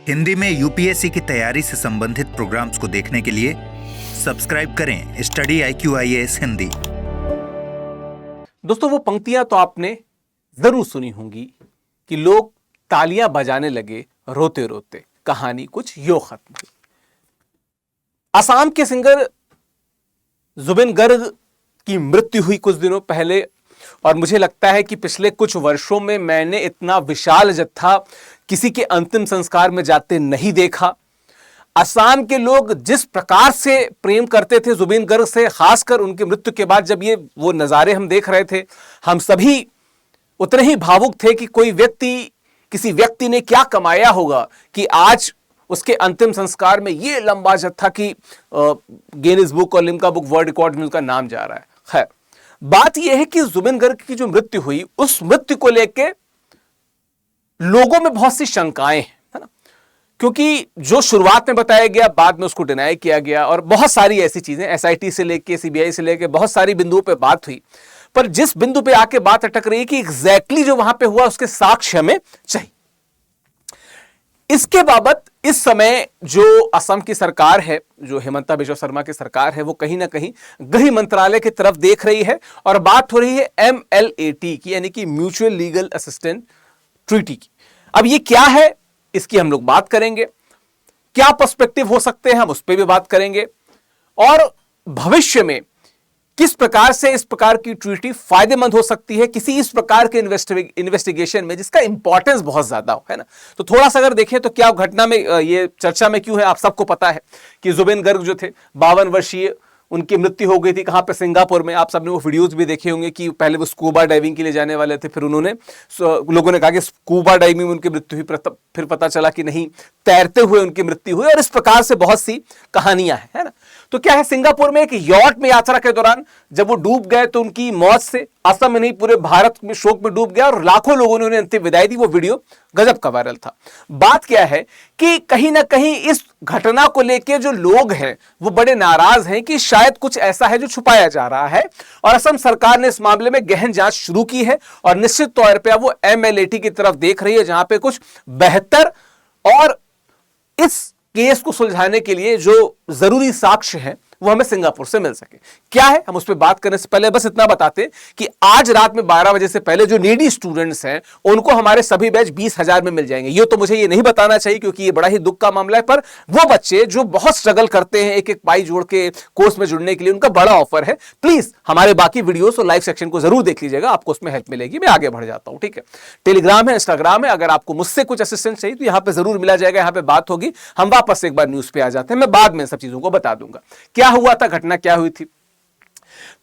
हिंदी में यूपीएससी की तैयारी से संबंधित प्रोग्राम्स को देखने के लिए सब्सक्राइब करें स्टडी IQIAS हिंदी। दोस्तों, वो पंक्तियां तो आपने जरूर सुनी होंगी कि लोग तालियां बजाने लगे रोते रोते, कहानी कुछ यो खत्म हुई। असम के सिंगर जुबिन गर्ग की मृत्यु हुई कुछ दिनों पहले, और मुझे लगता है कि पिछले कुछ वर्षों में मैंने इतना विशाल जत्था किसी के अंतिम संस्कार में जाते नहीं देखा। असम के लोग जिस प्रकार से प्रेम करते थे जुबिन गर्ग से, खासकर उनकी मृत्यु के बाद जब ये वो नज़ारे हम देख रहे थे, हम सभी उतने ही भावुक थे कि किसी व्यक्ति ने क्या कमाया होगा कि आज उसके अंतिम संस्कार में ये लंबा जत्था कि गिनीज बुक और लिम्का बुक वर्ल्ड रिकॉर्ड में उसका नाम जा रहा है। खैर, बात यह है कि जुबिन गर्ग की जो मृत्यु हुई, उस मृत्यु को लेकर लोगों में बहुत सी शंकाएं हैं, है ना, क्योंकि जो शुरुआत में बताया गया बाद में उसको डिनाई किया गया, और बहुत सारी ऐसी चीजें SIT से लेके CBI से लेके बहुत सारी बिंदुओं पे बात हुई, पर जिस बिंदु पे आके बात अटक रही है कि एग्जैक्टली जो वहां पे हुआ उसके साक्ष्य हमें चाहिए। इसके बाबत इस समय जो असम की सरकार है, जो हिमंता बिश्वा शर्मा की सरकार है, वो कहीं ना कहीं गृह मंत्रालय की तरफ देख रही है और बात हो रही है MLAT की, यानी कि म्यूचुअल लीगल असिस्टेंस ट्रीटी की। अब ये क्या है, इसकी हम लोग बात करेंगे, क्या पर्सपेक्टिव हो सकते हैं हम उस पर भी बात करेंगे, और भविष्य में किस प्रकार से इस प्रकार की ट्रीटी फायदेमंद हो सकती है किसी इस प्रकार के इन्वेस्टिगेशन में जिसका इंपॉर्टेंस बहुत ज्यादा हो, है ना। तो थोड़ा सा अगर देखें तो क्या घटना में ये चर्चा में क्यों है, आप सबको पता है कि जुबिन गर्ग जो थे 52 वर्षीय, उनकी मृत्यु हो गई थी कहां पे, सिंगापुर में। आप सबने वो वीडियोस भी देखे होंगे कि पहले वो स्कूबा डाइविंग के लिए जाने वाले थे, फिर लोगों ने कहा कि स्कूबा डाइविंग में उनकी मृत्यु हुई, फिर पता चला कि नहीं, तैरते हुए उनकी मृत्यु हुई, और इस प्रकार से बहुत सी कहानियां हैं, है ना। तो क्या है, सिंगापुर में एक यॉट में यात्रा के दौरान जब वो डूब गए तो उनकी मौत से असम में नहीं पूरे भारत में शोक में डूब गया और लाखों लोगों ने उन्हें अंतिम विदाई दी। वो वीडियो गजब का वायरल था। बात क्या है कि कहीं ना कहीं इस घटना को लेकर जो लोग हैं वो बड़े नाराज हैं कि शायद कुछ ऐसा है जो छुपाया जा रहा है, और असम सरकार ने इस मामले में गहन जांच शुरू की है और निश्चित तौर पर वो MLAT की तरफ देख रही है, जहां पे कुछ बेहतर और इस केस को सुलझाने के लिए जो जरूरी साक्ष्य हैं वो हमें सिंगापुर से मिल सके। क्या है, हम उस पर बात करने से पहले बस इतना बताते कि आज रात में 12 बजे से पहले जो नीडी स्टूडेंट्स हैं उनको हमारे सभी बैच 20,000 में मिल जाएंगे। ये तो मुझे ये नहीं बताना चाहिए क्योंकि ये बड़ा ही दुख का मामला है, पर वो बच्चे जो बहुत स्ट्रगल करते हैं एक एक पाई जोड़ के कोर्स में जुड़ने के लिए, उनका बड़ा ऑफर है। प्लीज हमारे बाकी वीडियोस और लाइव सेक्शन को जरूर देख लीजिएगा, आपको उसमें हेल्प मिलेगी। मैं आगे बढ़ जाता हूं, ठीक है। टेलीग्राम है, इंस्टाग्राम है, अगर आपको मुझसे कुछ असिस्टेंस चाहिए तो यहां पर जरूर मिला जाएगा, यहां पर बात होगी। हम वापस एक बार न्यूज पे आ जाते हैं, मैं बाद में सब चीजों को बता दूंगा क्या हुआ था, घटना क्या हुई थी।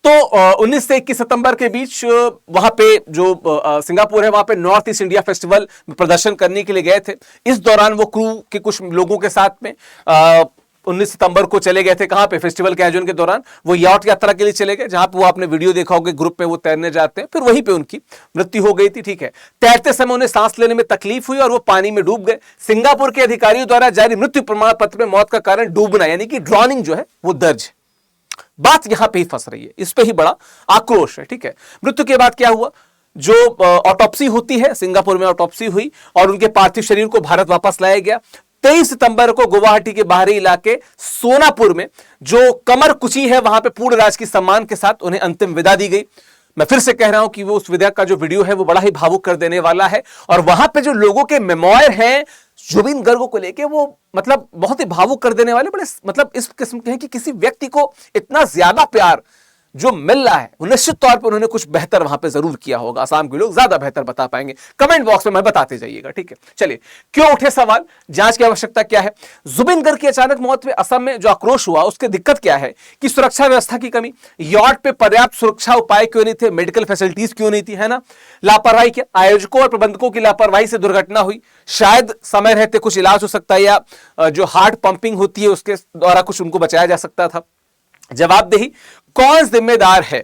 तो 19 से 21 सितंबर के बीच वहां पे जो सिंगापुर है वहां पे नॉर्थ ईस्ट इंडिया फेस्टिवल में प्रदर्शन करने के लिए गए थे। इस दौरान वो क्रू के कुछ लोगों के साथ में 19 सितंबर को चले गए थे, कहां पे, फेस्टिवल के आयोजन के दौरान वो यॉट यात्रा के लिए चले गए, जहां पे वो आपने वीडियो देखा होगा, ग्रुप में वो तैरने जाते हैं, फिर वहीं पे उनकी मृत्यु हो गई थी, ठीक है। तैरते समय उन्हें सांस लेने में तकलीफ हुई और वो पानी में डूब गए। सिंगापुर के अधिकारियों द्वारा जारी मृत्यु प्रमाण पत्र में मौत का कारण डूबना यानी कि ड्रॉनिंग जो है वो दर्ज है। बात यहां पे ही फंस रही है, इस पे ही बड़ा आक्रोश है, ठीक है। मृत्यु के बाद क्या हुआ, जो ऑटोप्सी होती है, सिंगापुर में ऑटोप्सी हुई और उनके पार्थिव शरीर को भारत वापस लाया गया। 23 सितंबर को गुवाहाटी के बाहरी इलाके सोनापुर में जो कमर कुची है वहां पे पूर्ण राजकीय सम्मान के साथ उन्हें अंतिम विदा दी गई। मैं फिर से कह रहा हूं कि वो उस विदा का जो वीडियो है वो बड़ा ही भावुक कर देने वाला है, और वहां पे जो लोगों के मेमोयर हैं जुबिन गर्ग को लेके वो मतलब बहुत ही भावुक कर देने वाले, बड़े मतलब इस किस्म के हैं कि किसी व्यक्ति को इतना ज्यादा प्यार जो मिल रहा है वो निश्चित तौर पर उन्होंने कुछ बेहतर वहां पे जरूर किया होगा। असम के लोग ज्यादा बेहतर बता पाएंगे, कमेंट बॉक्स में मैं बताते जाइएगा, ठीक है। चलिए, क्यों उठे सवाल, जांच की आवश्यकता क्या है। जुबिन गर्ग की अचानक मौत में असम में जो आक्रोश हुआ उसकी दिक्कत क्या है कि सुरक्षा व्यवस्था की कमी, यॉट पे पर्याप्त सुरक्षा उपाय क्यों नहीं थे, मेडिकल फैसिलिटीज क्यों नहीं थी, है ना। लापरवाही क्या, आयोजकों और प्रबंधकों की लापरवाही से दुर्घटना हुई, शायद समय रहते कुछ इलाज हो सकता है, या जो हार्ट पंपिंग होती है उसके द्वारा कुछ उनको बचाया जा सकता था। जवाबदेही, कौन जिम्मेदार है।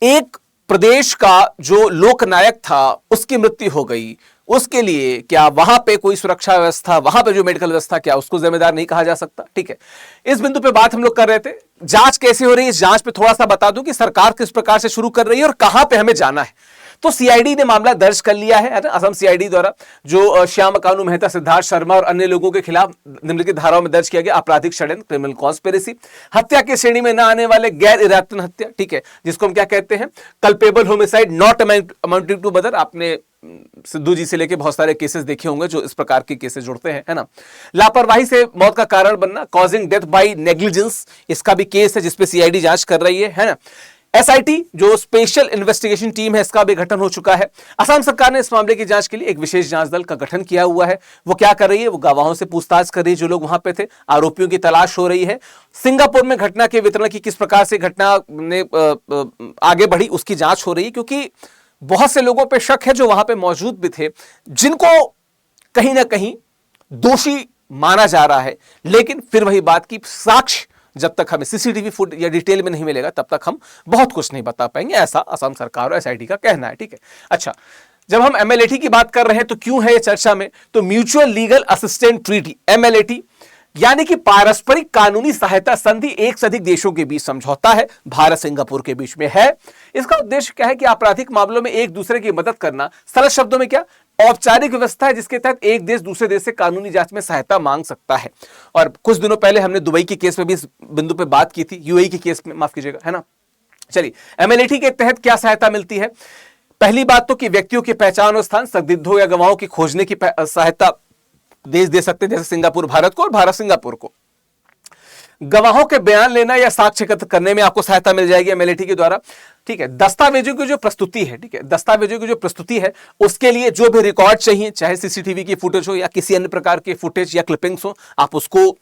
एक प्रदेश का जो लोकनायक था उसकी मृत्यु हो गई, उसके लिए क्या वहां पे कोई सुरक्षा व्यवस्था, वहां पे जो मेडिकल व्यवस्था, क्या उसको जिम्मेदार नहीं कहा जा सकता, ठीक है। इस बिंदु पे बात हम लोग कर रहे थे। जांच कैसे हो रही है, इस जांच पे थोड़ा सा बता दूं कि सरकार किस प्रकार से शुरू कर रही है और कहां पे हमें जाना है। तो सीआईडी ने मामला दर्ज कर लिया है ना, असम सीआईडी द्वारा जो श्याम कानू मेहता, सिद्धार्थ शर्मा और अन्य लोगों के खिलाफ निम्नलिखित धाराओं में दर्ज किया गया आपराधिक षड्यंत्र, क्रिमिनल कॉन्स्पिरेसी, हत्या की श्रेणी में न आने वाले गैर इरादतन हत्या, ठीक है, जिसको हम क्या कहते हैं, culpable homicide not amounting to murder. आपने सिद्धू जी से लेके बहुत सारे केसेस देखे होंगे जो इस प्रकार के केसेस जुड़ते हैं, है ना। लापरवाही से मौत का कारण बनना, कॉजिंग डेथ बाय नेग्लिजेंस, इसका भी केस है जिसपे सीआईडी जांच कर रही है ना। एसआईटी जो स्पेशल इन्वेस्टिगेशन टीम है, इसका भी गठन हो चुका है। असम सरकार ने इस मामले की जांच के लिए एक विशेष जांच दल का गठन किया हुआ है। वो क्या कर रही है, वो गवाहों से पूछताछ कर रही है जो लोग वहां पे थे, आरोपियों की तलाश हो रही है। सिंगापुर में घटना के वितरण की किस प्रकार से घटना ने आगे बढ़ी उसकी जांच हो रही है, क्योंकि बहुत से लोगों पे शक है जो वहां पे मौजूद भी थे, जिनको कहीं ना कहीं दोषी माना जा रहा है। लेकिन फिर वही बात की साक्ष्य जब तक हमें सीसीटीवी फुटेज या डिटेल में नहीं मिलेगा तब तक हम बहुत कुछ नहीं बता पाएंगे, ऐसा असम सरकार और एसआईटी का कहना है, ठीक है। अच्छा, जब हम एमएलएटी की बात कर रहे हैं तो क्यों है ये चर्चा में, तो म्यूचुअल लीगल असिस्टेंट ट्रीटी एमएलएटी यानी कि पारस्परिक कानूनी सहायता संधि एक से अधिक देशों के बीच समझौता है, भारत सिंगापुर के बीच में है। इसका उद्देश्य क्या है कि आपराधिक मामलों में एक दूसरे की मदद करना। सरल शब्दों में क्या, औपचारिक व्यवस्था है जिसके तहत एक देश दूसरे देश से कानूनी जांच में सहायता मांग सकता है। और कुछ दिनों पहले हमने दुबई के केस में भी इस बिंदु पे बात की थी, यूएई के केस में, माफ कीजिएगा, है ना। चलिए, एमएलएटी के तहत क्या सहायता मिलती है। पहली बात तो कि व्यक्तियों की पहचान और स्थान, संदिग्धों या गवाहों की खोजने की सहायता देश दे सकते हैं, जैसे सिंगापुर भारत को और भारत सिंगापुर को। गवाहों के बयान लेना या साक्ष्य एकत्र करने में आपको सहायता मिल जाएगी एमएलएटी के द्वारा, ठीक है। दस्तावेजों की जो प्रस्तुति है, ठीक है, दस्तावेजों की जो प्रस्तुति है उसके लिए जो भी रिकॉर्ड चाहिए, चाहे सीसीटीवी की फुटेज हो या किसी अन्य प्रकार के फुटेज या क्लिपिंग्स हो, आप उसको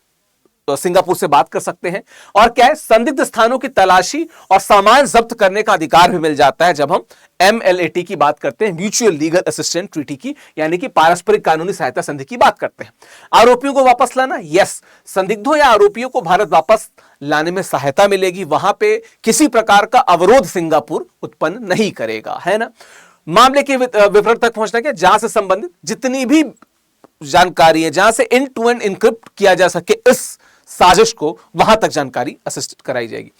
सिंगापुर से बात कर सकते हैं। और क्या है, संदिग्ध स्थानों की तलाशी और सामान जब्त करने का अधिकार भी मिल जाता है जब हम एमएलएटी की बात करते हैं, म्यूचुअल लीगल असिस्टेंट ट्रीटी की, यानी कि पारस्परिक कानूनी सहायता संधि की बात करते हैं। आरोपियों को वापस लाना, यस, संदिग्धों या आरोपियों को भारत वापस लाने में सहायता मिलेगी, वहां पे किसी प्रकार का अवरोध सिंगापुर उत्पन्न नहीं करेगा, है ना। मामले के विवरण तक पहुंचना, क्या, जहां से संबंधित जितनी भी जानकारी है, जहां से एंड टू एंड इनक्रिप्ट किया जा सके इस साजिश को, वहां तक जानकारी असिस्ट कराई जाएगी।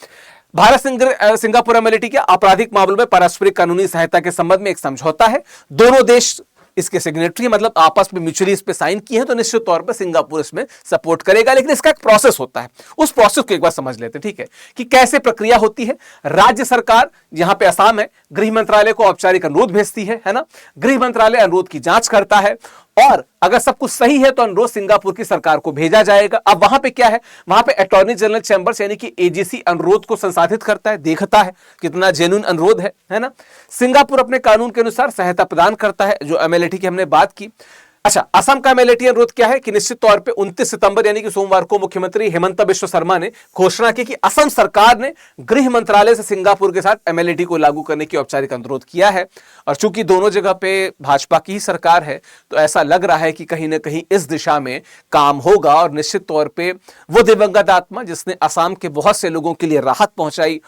भारत सिंगापुर एमएलएटी के आपराधिक मामलों में पारस्परिक कानूनी सहायता के संबंध में एक समझौता है। दोनों देश इसके सिग्नेटरी, मतलब आपस में म्यूचुअली इस पे साइन किए हैं, तो निश्चित तौर पर सिंगापुर इसमें सपोर्ट करेगा। लेकिन इसका एक प्रोसेस होता है, उस प्रोसेस को एक बार समझ लेते हैं, ठीक है, कि कैसे प्रक्रिया होती है। राज्य सरकार, यहां पे असम है, गृह मंत्रालय को औपचारिक अनुरोध भेजती है ना। गृह मंत्रालय अनुरोध की जांच करता है और अगर सब कुछ सही है तो अनुरोध सिंगापुर की सरकार को भेजा जाएगा। अब वहां पे क्या है, वहां पे अटॉर्नी जनरल चैंबर्स यानी कि एजीसी अनुरोध को संसाधित करता है, देखता है कितना जेन्युइन अनुरोध है ना। सिंगापुर अपने कानून के अनुसार सहायता प्रदान करता है, जो एमएलएटी की हमने बात की। अच्छा, असम का एमएलएटी अनुरोध क्या है कि निश्चित तौर पे 29 सितंबर यानी कि सोमवार को मुख्यमंत्री हेमंत बिश्व शर्मा ने घोषणा की कि असम सरकार ने गृह मंत्रालय से सिंगापुर के साथ एमएलएटी को लागू करने की औपचारिक अनुरोध किया है। और चूंकि दोनों जगह पे भाजपा की ही सरकार है, तो ऐसा लग रहा है कि कहीं ना कहीं इस दिशा में काम होगा। और निश्चित तौर पर वो दिवंगत आत्मा जिसने असम के बहुत से लोगों के लिए राहत पहुंचाई,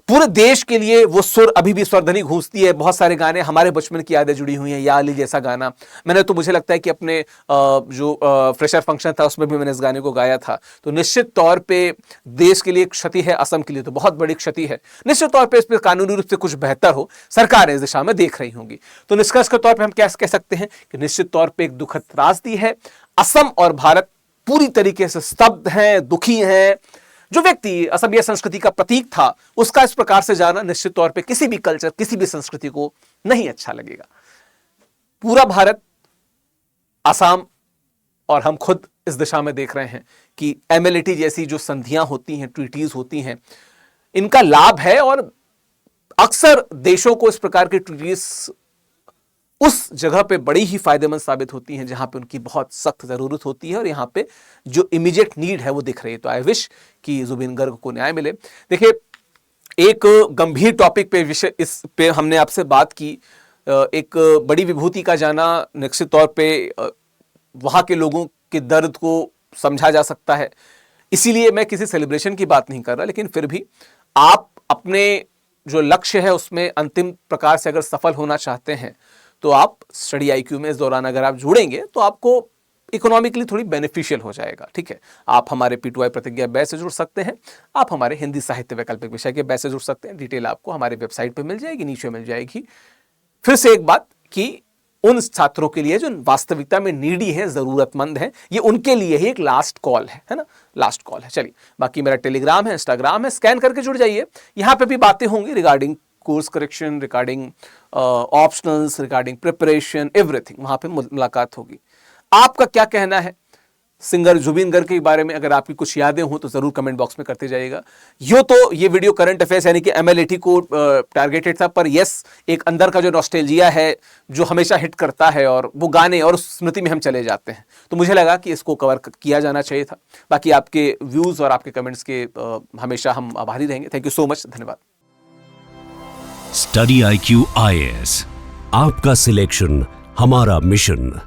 पूरे देश के लिए वो सुर अभी भी स्वरध्वनि गूंजती है। बहुत सारे गाने हमारे बचपन की यादें जुड़ी हुई हैं, या अली जैसा गाना, मैंने तो मुझे लगता है कि अपने जो फ्रेशर फंक्शन था उसमें भी मैंने इस गाने को गाया था। तो निश्चित तौर पे देश के लिए क्षति है, असम के लिए तो बहुत बड़ी क्षति है। निश्चित तौर पे इस पर कानूनी रूप से कुछ बेहतर हो, सरकार इस दिशा में देख रही होंगी। तो निष्कर्ष के तौर पर हम क्या कह सकते हैं कि निश्चित तौर पर एक दुखद त्रासदी है। असम और भारत पूरी तरीके से स्तब्ध हैं, दुखी हैं। जो व्यक्ति असमिया संस्कृति का प्रतीक था, उसका इस प्रकार से जाना निश्चित तौर पे किसी भी कल्चर, किसी भी संस्कृति को नहीं अच्छा लगेगा। पूरा भारत, असम और हम खुद इस दिशा में देख रहे हैं कि एमएलएटी जैसी जो संधियां होती हैं, ट्रीटीज होती हैं, इनका लाभ है। और अक्सर देशों को इस प्रकार की ट्रीटीज उस जगह पे बड़ी ही फायदेमंद साबित होती हैं जहां पे उनकी बहुत सख्त जरूरत होती है और यहां पे जो इमीडिएट नीड है वो दिख रही है। तो आई विश कि जुबिन गर्ग को न्याय मिले। देखिए, एक गंभीर टॉपिक पे विषय इस पे हमने आपसे बात की। एक बड़ी विभूति का जाना, निश्चित तौर पे वहां के लोगों के दर्द को समझा जा सकता है, इसीलिए मैं किसी सेलिब्रेशन की बात नहीं कर रहा। लेकिन फिर भी आप अपने जो लक्ष्य है उसमें अंतिम प्रकार से अगर सफल होना चाहते हैं तो आप स्टडी आईक्यू में इस दौरान अगर आप जुड़ेंगे तो आपको इकोनॉमिकली थोड़ी बेनिफिशियल हो जाएगा, ठीक है। आप हमारे P2I प्रतिज्ञा बैच से जुड़ सकते हैं, आप हमारे हिंदी साहित्य वैकल्पिक विषय के बैच से जुड़ सकते हैं। डिटेल आपको हमारे वेबसाइट पे मिल जाएगी, नीचे मिल जाएगी। फिर से एक बात कि उन छात्रों के लिए जो वास्तविकता में नीडी है, जरूरतमंद है, ये उनके लिए ही एक लास्ट कॉल है ना, लास्ट कॉल है। चलिए, बाकी मेरा टेलीग्राम है, इंस्टाग्राम है, स्कैन करके जुड़ जाइए। यहां पे भी बातें होंगी regarding course correction, regarding optionals, regarding preparation, everything, वहां पे मुलाकात होगी। आपका क्या कहना है सिंगर जुबिन गर्ग के बारे में? अगर आपकी कुछ यादें हो तो जरूर कमेंट बॉक्स में करते जाइएगा। ये वीडियो करंट अफेयर्स यानी कि MLAT को टारगेटेड था, पर यस, एक अंदर का जो नॉस्टैल्जिया है जो हमेशा हिट करता है और वो गाने और स्मृति में हम चले जाते हैं, तो मुझे लगा कि इसको कवर किया जाना चाहिए था। बाकी आपके व्यूज और आपके कमेंट्स के हमेशा हम आभारी रहेंगे। थैंक यू सो मच, धन्यवाद। स्टडी IQ IAS, आपका सिलेक्शन हमारा मिशन।